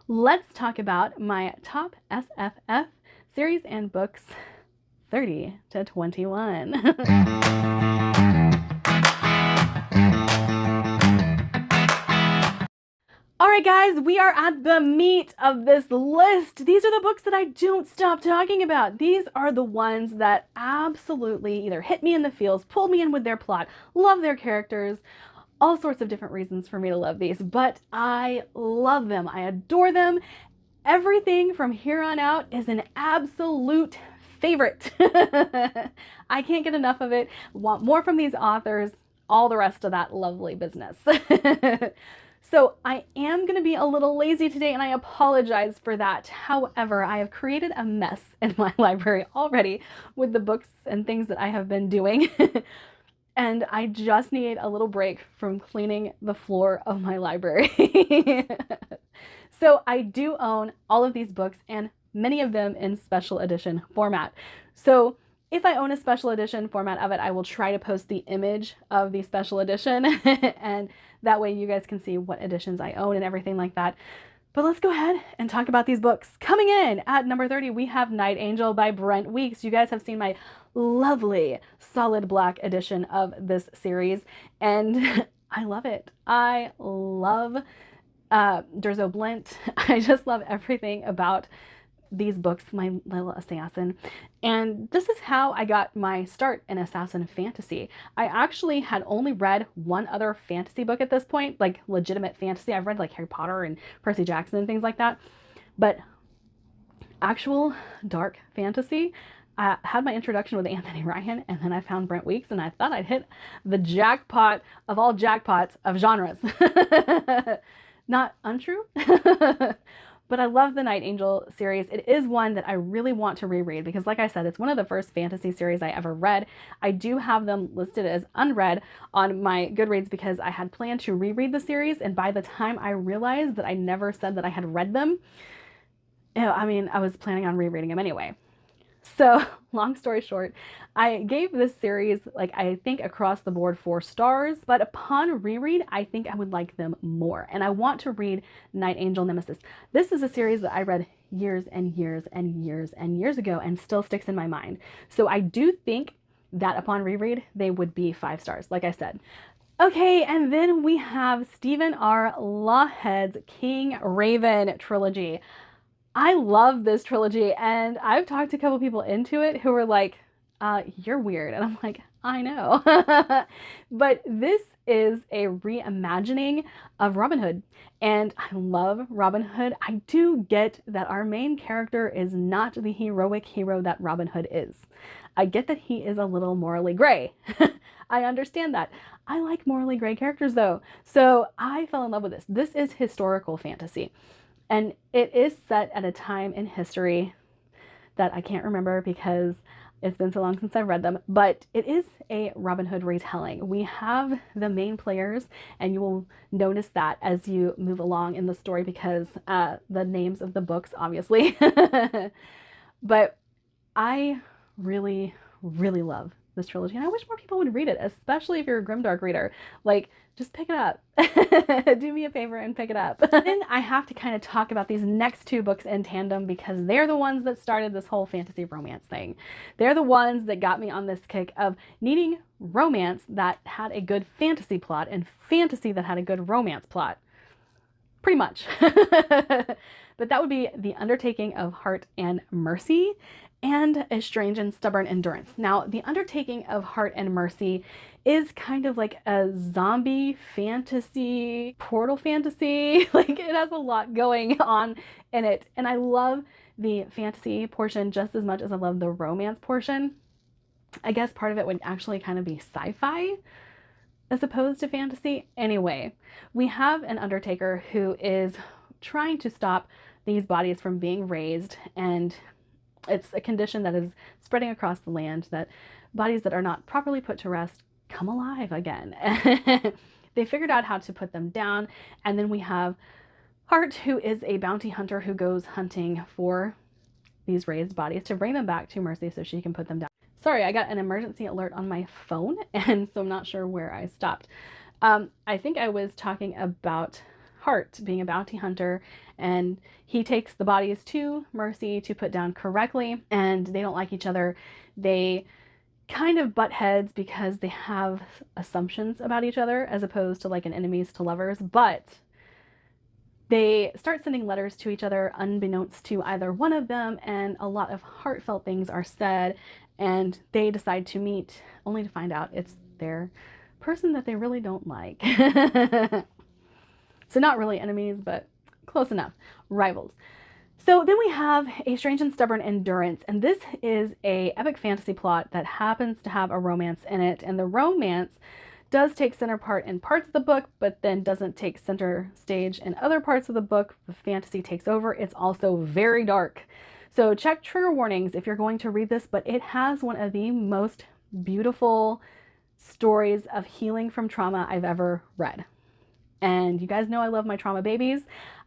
let's talk about my top SFF series and books 30 to 21. All right, guys, we are at the meat of this list. These are the books that I don't stop talking about. These are the ones that absolutely either hit me in the feels, pulled me in with their plot, love their characters, all sorts of different reasons for me to love these, but I love them. I adore them. Everything from here on out is an absolute favorite. I can't get enough of it. Want more from these authors, all the rest of that lovely business. So I am going to be a little lazy today, and I apologize for that. However, I have created a mess in my library already with the books and things that I have been doing. And I just need a little break from cleaning the floor of my library. So I do own all of these books, and many of them in special edition format. So if I own a special edition format of it, I will try to post the image of the special edition and that way you guys can see what editions I own and everything like that. But let's go ahead and talk about these books. Coming in at number 30, we have Night Angel by Brent Weeks. You guys have seen my lovely solid black edition of this series, and I love it. I love Durzo Blint. I just love everything about these books, my little assassin. And this is how I got my start in assassin fantasy. I actually had only read one other fantasy book at this point, like legitimate fantasy. I've read like Harry Potter and Percy Jackson and things like that. But actual dark fantasy, I had my introduction with Anthony Ryan, and then I found Brent Weeks, and I thought I'd hit the jackpot of all jackpots of genres. Not untrue. But I love the Night Angel series. It is one that I really want to reread because, like I said, it's one of the first fantasy series I ever read. I do have them listed as unread on my Goodreads because I had planned to reread the series, and by the time I realized that I never said that I had read them, I was planning on rereading them anyway. So, long story short, I gave this series, I think across the board 4 stars, but upon reread, I think I would like them more. And I want to read Night Angel Nemesis. This is a series that I read years and years and years and years ago and still sticks in my mind. So I do think that upon reread, they would be 5 stars, like I said. Okay, and then we have Stephen R. Lawhead's King Raven trilogy. I love this trilogy, and I've talked to a couple people into it who were like, you're weird. And I'm like, I know. But this is a reimagining of Robin Hood, and I love Robin Hood. I do get that our main character is not the heroic hero that Robin Hood is. I get that he is a little morally gray. I understand that. I like morally gray characters though. So I fell in love with this. This is historical fantasy. And it is set at a time in history that I can't remember because it's been so long since I've read them, but it is a Robin Hood retelling. We have the main players, and you will notice that as you move along in the story because the names of the books, obviously. But I really, really love this trilogy, and I wish more people would read it, especially if you're a Grimdark reader. Just pick it up. Do me a favor and pick it up. Then I have to kind of talk about these next 2 books in tandem because they're the ones that started this whole fantasy romance thing. They're the ones that got me on this kick of needing romance that had a good fantasy plot and fantasy that had a good romance plot. Pretty much. But that would be The Undertaking of Heart and Mercy and A Strange and Stubborn Endurance. Now, The Undertaking of Heart and Mercy is kind of like a zombie fantasy, portal fantasy. It has a lot going on in it. And I love the fantasy portion just as much as I love the romance portion. I guess part of it would actually kind of be sci-fi as opposed to fantasy. Anyway, we have an Undertaker who is trying to stop these bodies from being raised, and it's a condition that is spreading across the land that bodies that are not properly put to rest come alive again. They figured out how to put them down, and then we have Hart, who is a bounty hunter who goes hunting for these raised bodies to bring them back to Mercy so she can put them down. Sorry, I got an emergency alert on my phone, and so I'm not sure where I stopped. I think I was talking about Hart being a bounty hunter, and he takes the bodies to Mercy to put down correctly, and they don't like each other. They kind of butt heads because they have assumptions about each other as opposed to like an enemies to lovers, but they start sending letters to each other unbeknownst to either one of them, and a lot of heartfelt things are said, and they decide to meet only to find out it's their person that they really don't like. So not really enemies, but close enough. Rivals. So then we have A Strange and Stubborn Endurance, and this is a epic fantasy plot that happens to have a romance in it, and the romance does take center part in parts of the book, but then doesn't take center stage in other parts of the book. The fantasy takes over. It's also very dark. So check trigger warnings if you're going to read this, but it has one of the most beautiful stories of healing from trauma I've ever read. And you guys know I love my trauma babies.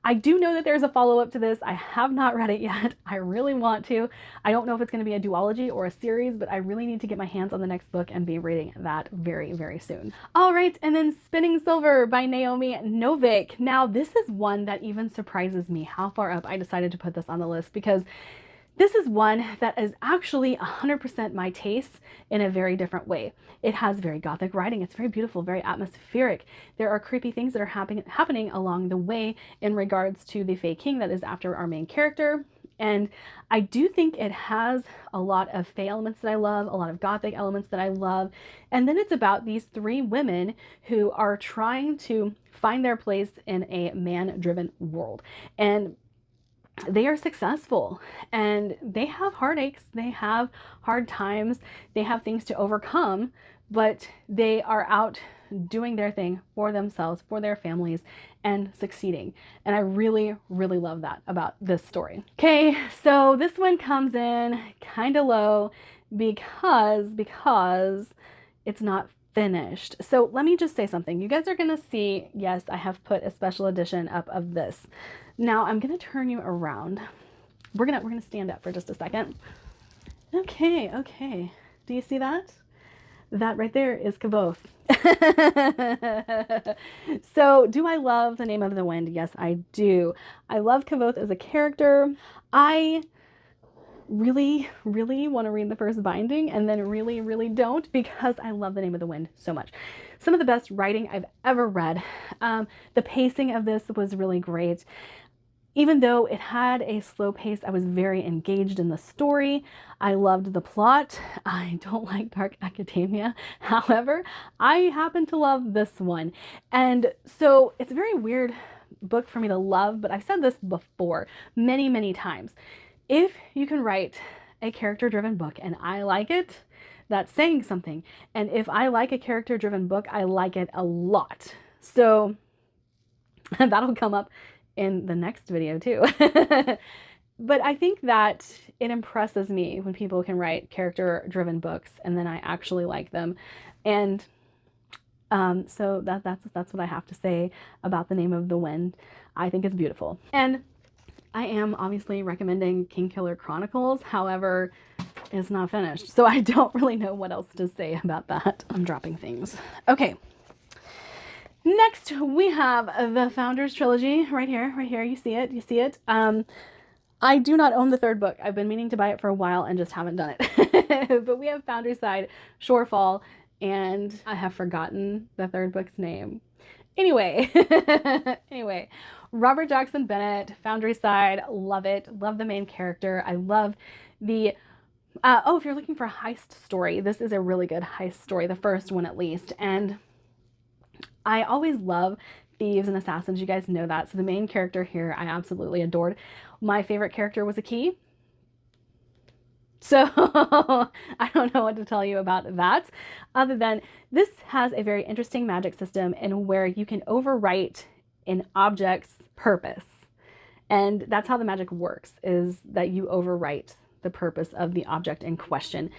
I do know that there's a follow-up to this. I have not read it yet. I really want to. I don't know if it's going to be a duology or a series, but I really need to get my hands on the next book and be reading that very, very soon. All right, and then Spinning Silver by Naomi Novik. Now, this is one that even surprises me how far up I decided to put this on the list, because this is one that is actually 100% my taste in a very different way. It has very gothic writing. It's very beautiful, very atmospheric. There are creepy things that are happening along the way in regards to the Fae King that is after our main character. And I do think it has a lot of Fae elements that I love, a lot of gothic elements that I love. And then it's about these three women who are trying to find their place in a man-driven world. And they are successful, and they have heartaches, they have hard times, they have things to overcome, but they are out doing their thing for themselves, for their families, and succeeding. And I really, really love that about this story. Okay, so this one comes in kind of low because it's not finished. So let me just say something. You guys are gonna see, yes, I have put a special edition up of this. Now I'm gonna turn you around. We're gonna stand up for just a second. Okay. Do you see that? That right there is Kvothe. So do I love The Name of the Wind? Yes, I do. I love Kvothe as a character. I really, really want to read the first binding, and then really, really don't, because I love The Name of the Wind so much. Some of the best writing I've ever read. The pacing of this was really great. Even though it had a slow pace, I was very engaged in the story. I loved the plot. I don't like dark academia. However, I happen to love this one. And so it's a very weird book for me to love, but I've said this before many, many times. If you can write a character-driven book and I like it, that's saying something. And if I like a character-driven book, I like it a lot. So that'll come up in the next video too. But I think that it impresses me when people can write character-driven books and then I actually like them. And so that's what I have to say about The Name of the Wind. I think it's beautiful. And I am obviously recommending Kingkiller Chronicles, however, it's not finished. So I don't really know what else to say about that. I'm dropping things. Okay. Next, we have the Founders Trilogy right here. You see it. I do not own the third book. I've been meaning to buy it for a while and just haven't done it. But we have Foundry Side, Shorefall, and I have forgotten the third book's name. Anyway, Robert Jackson Bennett, Foundry Side, love it. Love the main character. I love the, if you're looking for a heist story, this is a really good heist story, the first one at least. And I always love thieves and assassins, you guys know that. So the main character here, I absolutely adored. My favorite character was a key. So I don't know what to tell you about that, other than this has a very interesting magic system in where you can overwrite an object's purpose. And that's how the magic works, is that you overwrite the purpose of the object in question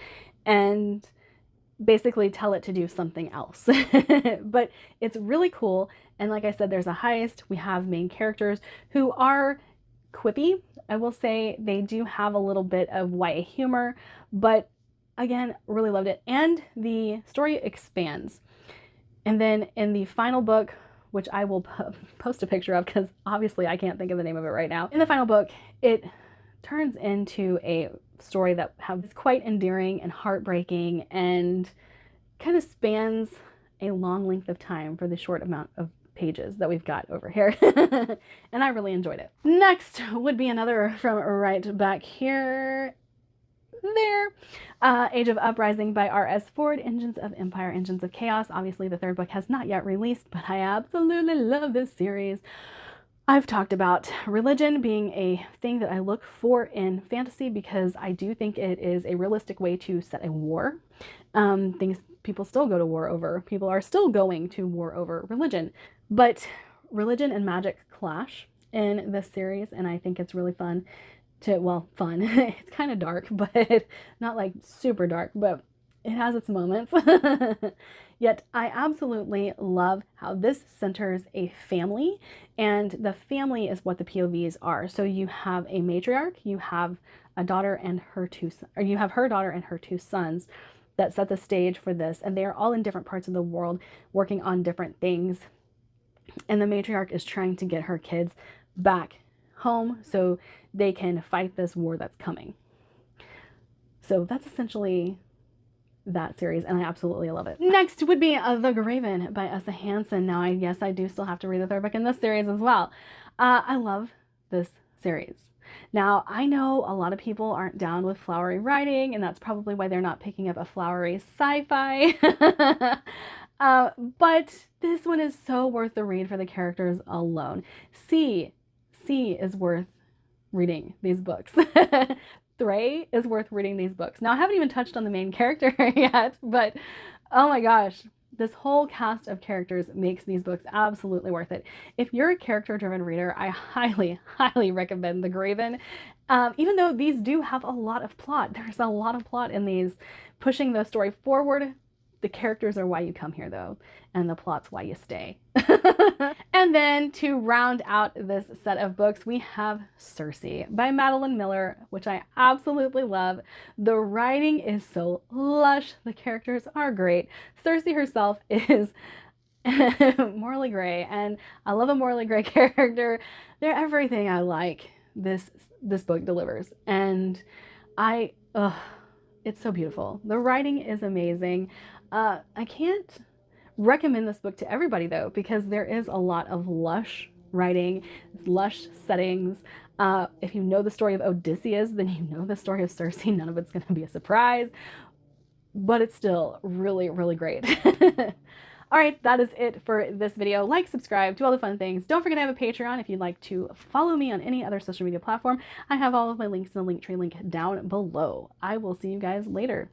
and basically tell it to do something else. But it's really cool. And like I said, there's a heist. We have main characters who are quippy. I will say they do have a little bit of YA humor, but again, really loved it. And the story expands. And then in the final book, which I will post a picture of because obviously I can't think of the name of it right now. In the final book, it turns into a story that is quite endearing and heartbreaking and kind of spans a long length of time for the short amount of pages that we've got over here. And I really enjoyed it. Next would be another from right back here. There. Age of Uprising by R.S. Ford, Engines of Empire, Engines of Chaos. Obviously the third book has not yet released, but I absolutely love this series. I've talked about religion being a thing that I look for in fantasy because I do think it is a realistic way to set a war. Things people still go to war over. People are still going to war over religion. But religion and magic clash in this series, and I think it's really fun. Fun. It's kind of dark, but not like super dark, but it has its moments. Yet I absolutely love how this centers a family, and the family is what the POVs are. So you have a matriarch, you have a daughter and her you have her daughter and her two sons that set the stage for this, and they are all in different parts of the world working on different things. And the matriarch is trying to get her kids back home so they can fight this war that's coming. So that's essentially that series, and I absolutely love it. Next would be The Graven by Essa Hansen. Now, yes, I do still have to read the third book in this series as well. I love this series. Now, I know a lot of people aren't down with flowery writing, and that's probably why they're not picking up a flowery sci-fi. But this one is so worth the read for the characters alone. C is worth reading these books. Thray is worth reading these books. Now, I haven't even touched on the main character yet, but oh my gosh, this whole cast of characters makes these books absolutely worth it. If you're a character-driven reader, I highly, highly recommend The Graven. Even though these do have a lot of plot. There's a lot of plot in these, pushing the story forward. The characters are why you come here, though, and the plot's why you stay. And then to round out this set of books, we have Cersei by Madeline Miller, which I absolutely love. The writing is so lush. The characters are great. Cersei herself is morally gray, and I love a morally gray character. They're everything I like this book delivers, and it's so beautiful. The writing is amazing. I can't recommend this book to everybody, though, because there is a lot of lush writing, lush settings. If you know the story of Odysseus, then you know the story of Cersei. None of it's going to be a surprise, but it's still really, really great. All right, that is it for this video. Like, subscribe, do all the fun things. Don't forget I have a Patreon if you'd like to follow me on any other social media platform. I have all of my links in the Linktree link down below. I will see you guys later.